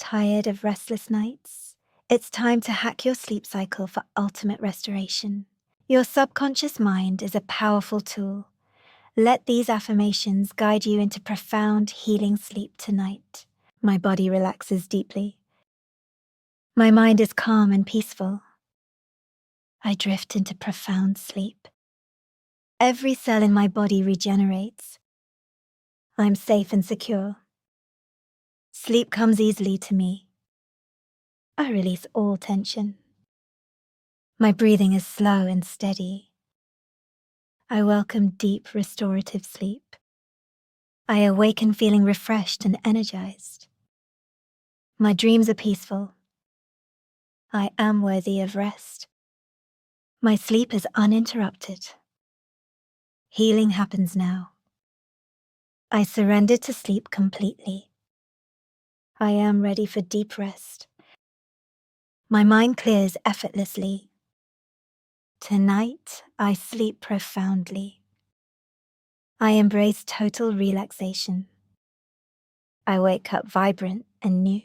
Tired of restless nights? It's time to hack your sleep cycle for ultimate restoration. Your subconscious mind is a powerful tool. Let these affirmations guide you into profound healing sleep tonight. My body relaxes deeply. My mind is calm and peaceful. I drift into profound sleep. Every cell in my body regenerates. I'm safe and secure. Sleep comes easily to me. I release all tension. My breathing is slow and steady. I welcome deep restorative sleep. I awaken feeling refreshed and energized. My dreams are peaceful. I am worthy of rest. My sleep is uninterrupted. Healing happens now. I surrender to sleep completely. I am ready for deep rest. My mind clears effortlessly. Tonight, I sleep profoundly. I embrace total relaxation. I wake up vibrant and new.